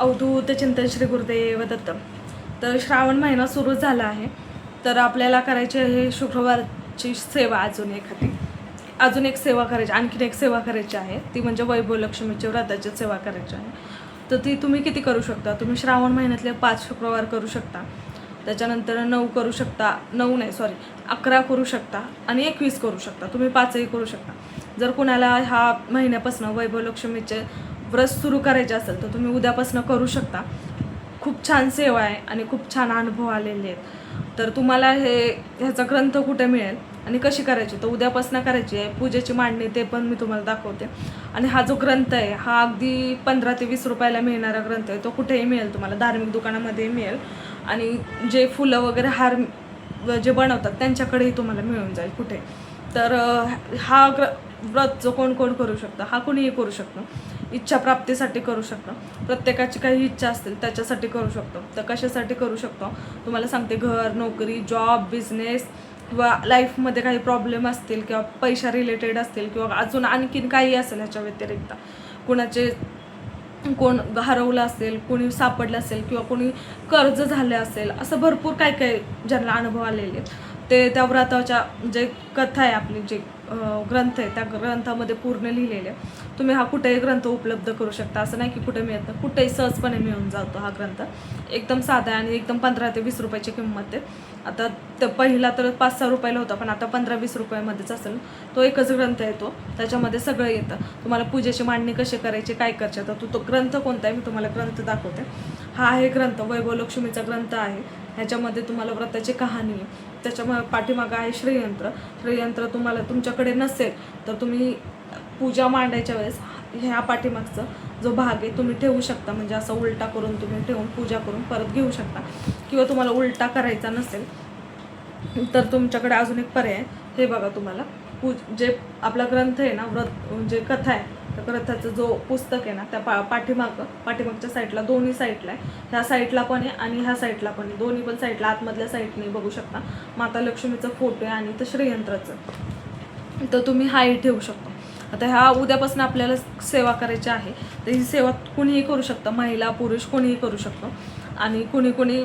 अवधूत चिंतन श्री गुरुदेव दत्त. तर श्रावण महिना सुरू झाला आहे. तर आपल्याला करायची आहे शुक्रवारची सेवा. अजून एक सेवा करायची, आणखीन एक सेवा करायची आहे. ती म्हणजे वैभव लक्ष्मीची व्रताची सेवा करायची आहे. तर ती तुम्ही किती करू शकता? तुम्ही श्रावण महिन्यातले 5 शुक्रवार करू शकता, त्याच्यानंतर 9 करू शकता, 11 करू शकता आणि 21 करू शकता. तुम्ही 5ही करू शकता. जर कुणाला ह्या महिन्यापासून वैभव लक्ष्मीचे व्रत सुरू करायचे असेल तर तुम्ही उद्यापासून करू शकता. खूप छान सेवा आहे आणि खूप छान अनुभव आलेले आहेत. तर तुम्हाला ह्याचा ग्रंथ कुठे मिळेल आणि कशी करायची, तर उद्यापासून करायची आहे. पूजेची मांडणी ते पण मी तुम्हाला दाखवते. आणि हा जो ग्रंथ आहे हा अगदी 15 ते 20 रुपयाला मिळणारा ग्रंथ आहे. तो कुठेही मिळेल, तुम्हाला धार्मिक दुकानामध्ये मिळेल आणि जे फुलं वगैरे हार जे बनवतात त्यांच्याकडेही तुम्हाला मिळून जाईल कुठे. तर हा व्रत जो कोण करू शकतं, हा कोणीही करू शकतो. इच्छा प्राप्तीसाठी करू शकतो. प्रत्येकाची काही इच्छा असतील त्याच्यासाठी करू शकतो. तर कशासाठी करू शकतो तुम्हाला सांगते. घर, नोकरी, जॉब, बिझनेस किंवा लाईफमध्ये काही प्रॉब्लेम असतील किंवा पैशा रिलेटेड असतील किंवा अजून आणखीन काही असेल ह्याच्या व्यतिरिक्त, कोण हरवलं असेल, कोणी सापडलं असेल किंवा कोणी कर्ज झाले असेल, असं भरपूर काय काय ज्यांना अनुभव आलेले आहेत ते त्या व्रताच्या जे कथा आहे आपली, जे ग्रंथ आहे त्या ग्रंथामध्ये पूर्ण लिहिलेले आहे. तुम्ही हा कुठेही ग्रंथ उपलब्ध करू शकता. असं नाही की कुठे मिळत नाही, कुठेही सहजपणे मिळून जातो हा ग्रंथ. एकदम साधा आहे आणि एकदम 15 ते 20 रुपयाची किंमत आहे. आता पहिला तर 5-6 रुपयाला होता, पण आता 15-20 रुपयामध्येच असेल. तो एकच ग्रंथ आहे, त्याच्यामध्ये सगळं येतं. तुम्हाला पूजेची मांडणी कशी करायची, काय करायचं, तर तो ग्रंथ कोणता आहे मी तुम्हाला ग्रंथ दाखवते. हा आहे ग्रंथ वैभव लक्ष्मीचा ग्रंथ आहे. ह्याच्यामध्ये तुम्हाला व्रताची कहाणी आहे. त्याच्या पाठीमागं आहे श्रीयंत्र तुम्हाला तुमच्याकडे नसेल तर तुम्ही पूजा मांडायच्या वेळेस ह्या पाठीमागचा जो भाग आहे तुम्ही ठेवू शकता. म्हणजे असं उलटा करून तुम्ही ठेवून पूजा करून परत घेऊ शकता. किंवा तुम्हाला उलटा करायचा नसेल तर तुमच्याकडे अजून एक पर्याय आहे. हे बघा, तुम्हाला जे आपला ग्रंथ आहे ना, व्रत जे कथा आहे त्या ग्रंथाचं जो पुस्तक आहे ना, त्या पाठीमागच्या साईडला, दोन्ही साईडला आहे. ह्या साईडला पण आहे आणि ह्या साईडला पण आहे. दोन्ही पण साईडला आतमधल्या साईडने बघू शकता माता लक्ष्मीचा फोटो आहे आणि इथं श्रीयंत्राचं. तर तुम्ही हाही ठेवू शकता. आता ह्या उद्यापासून आपल्याला सेवा करायची आहे. तर ही सेवा कुणीही करू शकतं, महिला पुरुष कोणीही करू शकतो. आणि कोणी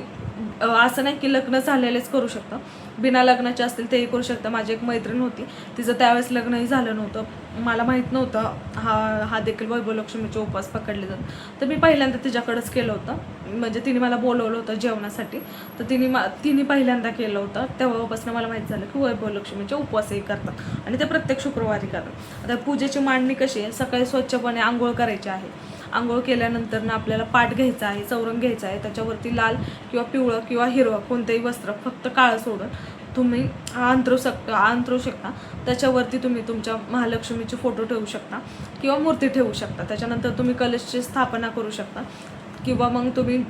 असं नाही की लग्न झालेलेच करू शकतं, बिना लग्नाचे असतील तेही करू शकतं. माझी एक मैत्रीण होती, तिचं त्यावेळेस लग्नही झालं नव्हतं. मला माहीत नव्हतं हा देखील वैभव लक्ष्मीचे उपवास पकडले जातात. तर मी पहिल्यांदा तिच्याकडंच केलं होतं. म्हणजे तिने मला बोलवलं होतं जेवणासाठी. तर तिने पहिल्यांदा केलं होतं. तेव्हापासून मला माहीत झालं की वैभव लक्ष्मीचे उपवासही करतात आणि ते प्रत्येक शुक्रवारी करतात. आता पूजेची मांडणी कशी आहे, सकाळी स्वच्छपणे आंघोळ करायची आहे. आंघोळ केल्यानंतर ना आपल्याला पाट घ्यायचा आहे, चौरंग घ्यायचा आहे. त्याच्यावरती लाल किंवा पिवळं किंवा हिरवं कोणतेही वस्त्र, फक्त काळं सोडून तुम्ही अंथरू शकता. त्याच्यावरती तुम्ही तुमच्या महालक्ष्मीचे फोटो ठेवू शकता किंवा मूर्ती ठेवू शकता. त्याच्यानंतर तुम्ही कलशची स्थापना करू शकता किंवा मग तुम्ही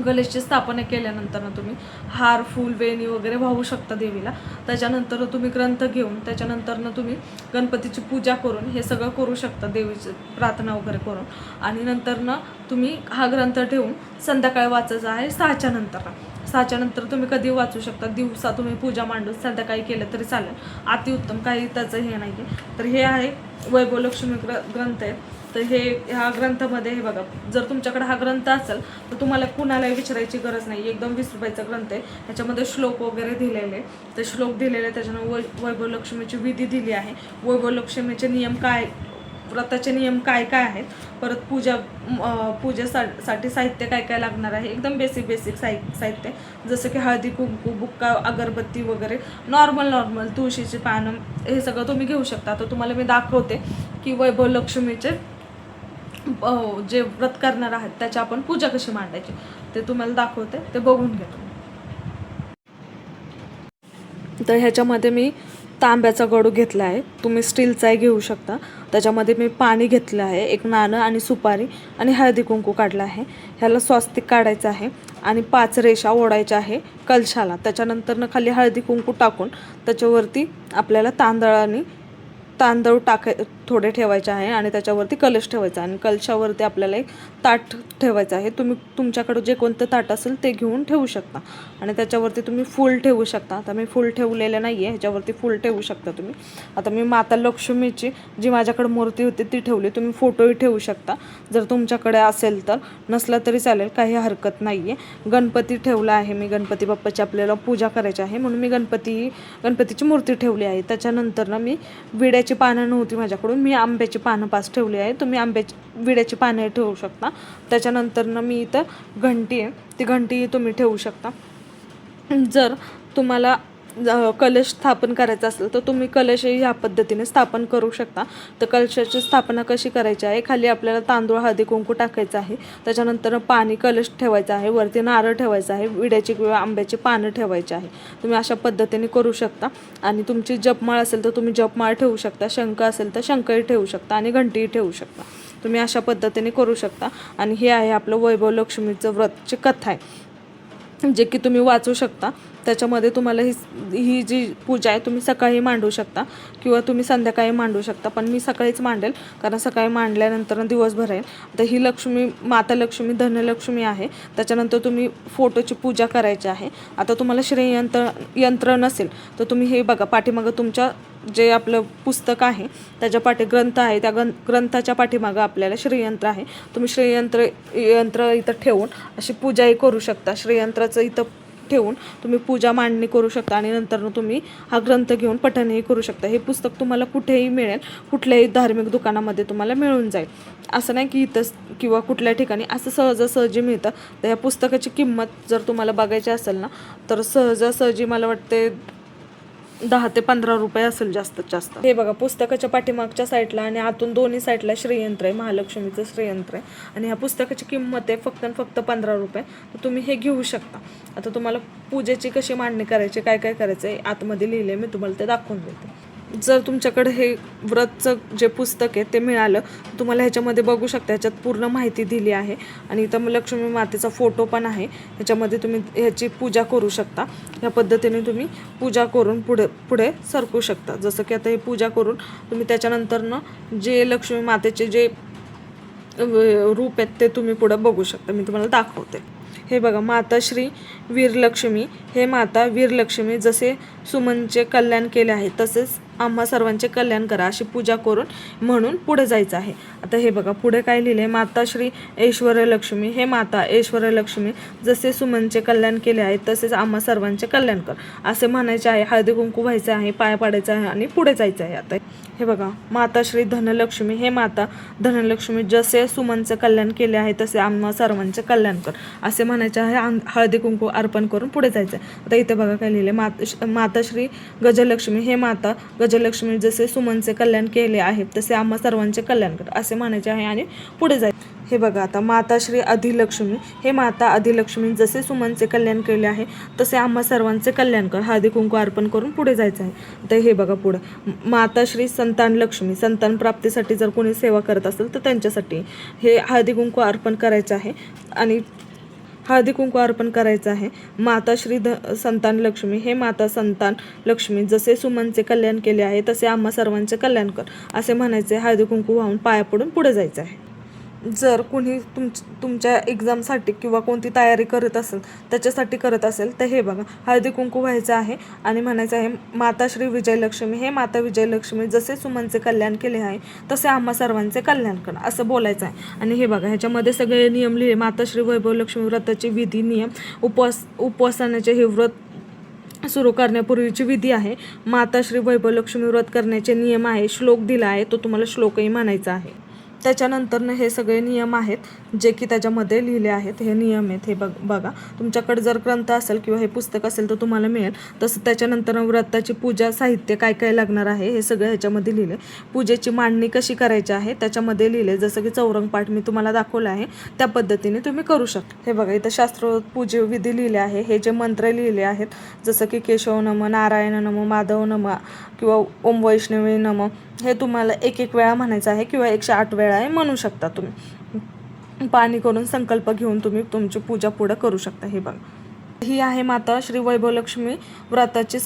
कलशची स्थापना केल्यानंतर तुम्ही हार, फूल, वेणी वगैरे वाहू शकता देवीला. त्याच्यानंतर तुम्ही ग्रंथ घेऊन त्याच्यानंतर तुम्ही गणपतीची पूजा करून हे सगळं करू शकता, देवीची प्रार्थना वगैरे करून. आणि नंतर तुम्ही हा ग्रंथ ठेवून संध्याकाळी वाचायचा आहे 6च्या नंतर तुम्ही कधी वाचू शकता. दिवसा तुम्ही पूजा मांडून संध्याकाळी केलं तरी चालेल, अतिउत्तम, काही त्याचं हे नाही आहे. तर हे आहे वैभव लक्ष्मी ग्रंथ आहे. तर ह्या ग्रंथामध्ये हे बघा, जर तुमच्याकडे हा ग्रंथ असेल तर तुम्हाला कुणालाही विचारायची गरज नाही. एकदम 20 रुपयाचा ग्रंथ आहे. ह्याच्यामध्ये श्लोक वगैरे दिलेले, ते श्लोक दिलेले, त्याच्यानं वैभव लक्ष्मीची विधी दिली आहे. वैभव लक्ष्मीचे नियम काय, व्रताचे नियम काय काय आहेत, परत पूजेसाठी साहित्य काय काय लागणार आहे, एकदम बेसिक साहित्य, जसं की हळदी कुंकू, बुक्का, अगरबत्ती वगैरे, नॉर्मल तुळशीची पानं, हे सगळं तुम्ही घेऊ शकता. तर तुम्हाला मी दाखवते की वैभव लक्ष्मीचे जे व्रत करणार आहात त्याची आपण पूजा कशी मांडायची ते तुम्हाला दाखवते, ते बघून घ्या. तर ह्याच्यामध्ये मी तांब्याचा गडू घेतला आहे, तुम्ही स्टीलचाही घेऊ शकता. त्याच्यामध्ये मी पाणी घेतलं आहे, एक नाणं आणि सुपारी आणि हळदी कुंकू काढलं आहे. ह्याला स्वस्तिक काढायचं आहे आणि 5 रेषा ओढायच्या आहे कलशाला. त्याच्यानंतर खाली हळदी कुंकू टाकून त्याच्यावरती आपल्याला तांदूळ थोडे ठेवायचे आहे आणि त्याच्यावरती कलश ठेवायचा आणि कलशावरती आपल्याला एक ताट ठेवायचं आहे. तुम्ही तुमच्याकडे जे कोणतं ताट असेल ते घेऊन ठेवू शकता आणि त्याच्यावरती तुम्ही फूल ठेवू शकता. आता मी फूल ठेवलेलं नाही आहे, ह्याच्यावरती फूल ठेवू शकता तुम्ही. आता मी माता लक्ष्मीची जी माझ्याकडे मूर्ती होती ती ठेवली. तुम्ही फोटोही ठेवू शकता जर तुमच्याकडे असेल तर, नसला तरी चालेल, काही हरकत नाही आहे. गणपती ठेवला आहे मी, गणपती बाप्पाची आपल्याला पूजा करायची आहे म्हणून मी गणपतीची मूर्ती ठेवली आहे. त्याच्यानंतर ना मी विड्याची पानं नव्हती माझ्याकडून, मी आंब्याची पानं 5 ठेवली आहे. तुम्ही विड्याची पानं ठेवू शकता. त्याच्यानंतर ना मी इथं घंटी आहे, ती घंटी तुम्ही ठेवू शकता. जर तुम्हाला कलश स्थापन करायचा असेल तर तुम्ही कलशही ह्या पद्धतीने स्थापन करू शकता. तर कलशाची स्थापना कशी करायची आहे, खाली आपल्याला तांदूळ हळदी कुंकू टाकायचं आहे. त्याच्यानंतर पाणी कलश ठेवायचा आहे, वरती नारळ ठेवायचा आहे, विड्याची किंवा आंब्याची पानं ठेवायची आहे. तुम्ही अशा पद्धतीने करू शकता. आणि तुमची जपमाळ असेल तर तुम्ही जपमाळ ठेवू शकता, शंख असेल तर शंखही ठेवू शकता आणि घंटीही ठेवू शकता. तुम्ही अशा पद्धतीने करू शकता. आणि हे आहे आपलं वैभव लक्ष्मीचं व्रतची कथा आहे, जे की तुम्ही वाचू शकता. त्याच्यामध्ये तुम्हाला ही जी पूजा आहे तुम्ही सकाळी मांडू शकता किंवा तुम्ही संध्याकाळी मांडू शकता, पण मी सकाळीच मांडेल कारण सकाळी मांडल्यानंतर दिवसभर आहे. आता ही लक्ष्मी माता लक्ष्मी धनलक्ष्मी आहे. त्याच्यानंतर तुम्ही फोटोची पूजा करायची आहे. आता तुम्हाला श्रेयंत्र नसेल तर तुम्ही हे बघा, पाठीमागं तुमच्या जे आपलं पुस्तक आहे त्याच्या ग्रंथ आहे, त्या ग्रंथाच्या पाठीमागं आपल्याला श्रेयंत्र आहे. तुम्ही श्रेयंत्र इथं ठेवून अशी पूजाही करू शकता. श्रेयंत्राचं इथं ठेवून तुम्ही पूजा मांडणी करू शकता आणि नंतर तुम्ही हा ग्रंथ घेऊन पठणही करू शकता. हे पुस्तक तुम्हाला कुठेही मिळेल, कुठल्याही धार्मिक दुकानामध्ये तुम्हाला मिळून जाईल. असं नाही की इथंच किंवा कुठल्या ठिकाणी असं सहजासहजी मिळतं. तर या पुस्तकाची किंमत जर तुम्हाला बघायची असेल ना तर सहजासहजी मला वाटते 10 ते 15 रुपये असेल जास्तीत जास्त. हे बघा, पुस्तकाच्या पाठीमागच्या साईडला आणि आतून दोन्ही साईडला श्रेयंत्र आहे, महालक्ष्मीचं श्रेयंत्र आहे. आणि ह्या पुस्तकाची किंमत आहे फक्त 15 रुपये. तर तुम्ही हे घेऊ शकता. आता तुम्हाला पूजेची कशी मांडणी करायची, काय काय करायचं आहे आतमध्ये लिहिले, मी तुम्हाला ते दाखवून देते. जर तुमच्याकडे हे व्रतचं जे पुस्तक आहे ते मिळालं तुम्हाला ह्याच्यामध्ये बघू शकता, ह्याच्यात पूर्ण माहिती दिली आहे. आणि इथं लक्ष्मी मातेचा फोटो पण आहे, ह्याच्यामध्ये तुम्ही ह्याची पूजा करू शकता. ह्या पद्धतीने तुम्ही पूजा करून पुढे सरकू शकता. जसं की आता हे पूजा करून तुम्ही त्याच्यानंतरनं जे लक्ष्मी मातेचे जे रूप आहेत ते तुम्ही पुढे बघू शकता. मी तुम्हाला दाखवते. हे बघा, माता श्री वीरलक्ष्मी. हे माता वीरलक्ष्मी, जसे सुमनचे कल्याण केले आहे तसेच आम्हा सर्वांचे कल्याण करा, अशी पूजा करून म्हणून पुढे जायचं आहे. आता हे बघा, पुढे काय लिहिले, माता श्री ऐश्वर्यलक्ष्मी. हे माता ऐश्वर्यलक्ष्मी, जसे सुमनचे कल्याण केले आहे तसेच आम्हा सर्वांचे कल्याण कर, असे म्हणायचे आहे. हळदी कुंकू व्हायचं आहे, पाय पाडायचं आहे आणि पुढे जायचं आहे. आता हे बघा, माता श्री धनलक्ष्मी. हे माता धनलक्ष्मी, जसे सुमनचे कल्याण केले आहे तसे आम्हा सर्वांचे कल्याण कर, असे म्हणायचे आहे. हळदी कुंकू अर्पण करून पुढे जायचं आहे. आता इथे बघा काय लिहिले, माता श्री गजलक्ष्मी. हे माता गजलक्ष्मी, जसे सुमनचे कल्याण केले आहे तसे आम्हा सर्वांचे कल्याण कर, असे म्हणायचे आहे आणि पुढे जायचं. हे बघा, आता माता श्री अधिलक्ष्मी. हे माता अधिलक्ष्मी, जसे सुमनचे कल्याण केले आहे तसे आम्हा सर्वांचे कल्याण कर, हळदी कुंकू अर्पण करून पुढे जायचं आहे. आता हे बघा पुढे, माता श्री संतान लक्ष्मी. संतान प्राप्तीसाठी जर कोणी सेवा करत असेल तर त्यांच्यासाठी हे हळदी कुंकू अर्पण करायचं आहे आणि हळदी कुंकू अर्पण करायचं आहे. माता श्री संतान लक्ष्मी. हे माता संतान लक्ष्मी, जसे सुमनचे कल्याण केले आहे तसे आम्हा सर्वांचे कल्याण कर, असे म्हणायचे. हळदी कुंकू वाहून पाया पडून पुढे जायचं आहे. जर कोणी तुमच्या एक्झामसाठी किंवा कोणती तयारी करत असेल त्याच्यासाठी करत असेल तर हे बघा, हळदी कुंकू व्हायचं आहे आणि म्हणायचं आहे, माता श्री विजयलक्ष्मी. हे माता विजयलक्ष्मी, जसे सुमनचे कल्याण केले आहे तसे आम्हा सर्वांचे कल्याण कर, असं बोलायचं आहे. आणि हे बघा, ह्याच्यामध्ये सगळे नियम लिहिले. माता श्री वैभव लक्ष्मी व्रताचे विधी नियम, उपवासाचे हे व्रत सुरू करण्यापूर्वीची विधी आहे. माता श्री वैभव लक्ष्मी व्रत करण्याचे नियम आहे. श्लोक दिला आहे, तो तुम्हाला श्लोकही म्हणायचा आहे. त्याच्यानंतरनं हे सगळे नियम आहेत जे की त्याच्यामध्ये लिहिले आहेत. हे नियम आहेत. हे बघा, तुमच्याकडे जर ग्रंथ असेल किंवा हे पुस्तक असेल तर तुम्हाला मिळेल. तसं त्याच्यानंतर व्रताची पूजा साहित्य काय काय लागणार आहे हे सगळं ह्याच्यामध्ये लिहिले. पूजेची मांडणी कशी करायची आहे त्याच्यामध्ये लिहिले. जसं की चौरंग पाठ मी तुम्हाला दाखवलं आहे त्या पद्धतीने तुम्ही करू शकता. हे बघा, इथं शास्त्रोक्त पूजे विधी लिहिले आहे. हे जे मंत्र लिहिले आहेत जसं की केशव नम, नारायण नम, माधव नम किंवा ओम वैष्णवी नम, हे तुम्हाला एक वेळा म्हणायचं आहे किंवा 108 वेळा आहे म्हणू शकता. तुम्ही पाणी करून संकल्प घेऊन तुम्ही तुमची पूजा पुढे करू शकता. हे बघा, ही आहे माता श्री वैभव लक्ष्मी व्रताची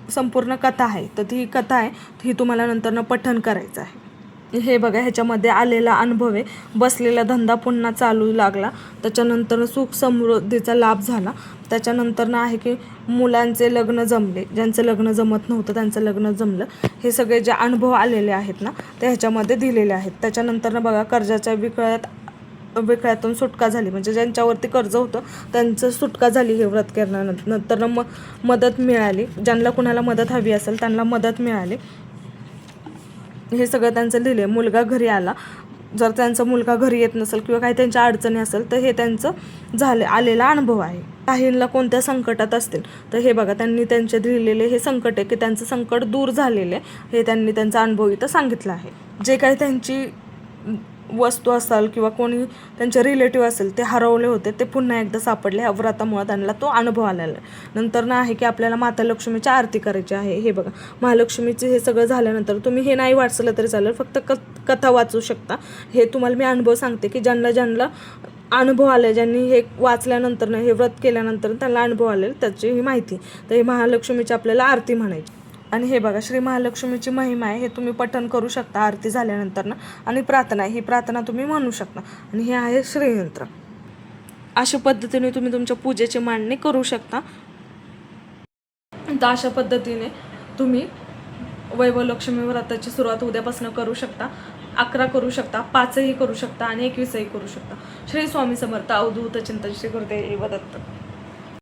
संपूर्ण कथा आहे. तर ती कथा आहे ही तुम्हाला नंतरनं पठण करायचं आहे. हे बघा, ह्याच्यामध्ये आलेला अनुभव आहे. बसलेला धंदा पुन्हा चालू लागला, त्याच्यानंतर सुख समृद्धीचा लाभ झाला. त्याच्यानंतर आहे की मुलांचे लग्न जमले, ज्यांचं लग्न जमत नव्हतं त्यांचं लग्न जमलं. हे सगळे जे अनुभव आलेले आहेत ना ते ह्याच्यामध्ये दिलेले आहेत. त्याच्यानंतर बघा, कर्जाच्या विकळ्यातून सुटका झाली, म्हणजे ज्यांच्यावरती कर्ज होतं त्यांचं सुटका झाली हे व्रत केल्यानंतर. मदत मिळाली, ज्यांना कुणाला मदत हवी असेल त्यांना मदत मिळाली. हे सगळं त्यांचं लिहिलं आहे. मुलगा घरी आला, जर त्यांचा मुलगा घरी येत नसेल किंवा काही त्यांच्या अडचणी असेल तर हे त्यांचं आलेला अनुभव आहे. काहींना कोणत्या संकटात असतील तर हे बघा, त्यांनी त्यांचे लिहिलेले हे संकट आहे की त्यांचं संकट दूर झालेले हे त्यांनी त्यांचा अनुभव इथं सांगितला आहे. जे काही त्यांची वस्तू असेल किंवा कोणी त्यांचे रिलेटिव्ह असेल ते हरवले होते ते पुन्हा एकदा सापडले. ह्या व्रतामुळे त्यांना तो अनुभव आलेला आहे. नंतर ना आहे की आपल्याला माता लक्ष्मीची आरती करायची आहे. हे बघा, महालक्ष्मीचे हे सगळं झाल्यानंतर तुम्ही हे नाही वाचलं तरी चालेल, फक्त कथा वाचू शकता. हे तुम्हाला मी अनुभव सांगते की ज्यांना अनुभव आले, ज्यांनी हे वाचल्यानंतर हे व्रत केल्यानंतर त्यांना अनुभव आले त्याची ही माहिती. तर हे महालक्ष्मीची आपल्याला आरती म्हणायची. आणि हे बघा, श्री महालक्ष्मीची महिमा आहे, हे तुम्ही पठण करू शकता आरती झाल्यानंतर ना. आणि प्रार्थना, ही प्रार्थना तुम्ही म्हणू शकता. आणि हे आहे श्रीयंत्र. अशा पद्धतीने तुम्ही तुमच्या पूजेची मांडणी करू शकता. तर अशा पद्धतीने तुम्ही वैभवलक्ष्मी व्रताची सुरुवात उद्यापासून करू शकता. 11 करू शकता, 5ही करू शकता आणि 21ही करू शकता. श्री स्वामी समर्थ. अवधूत चिंतन. श्री गुरुदेव दत्त.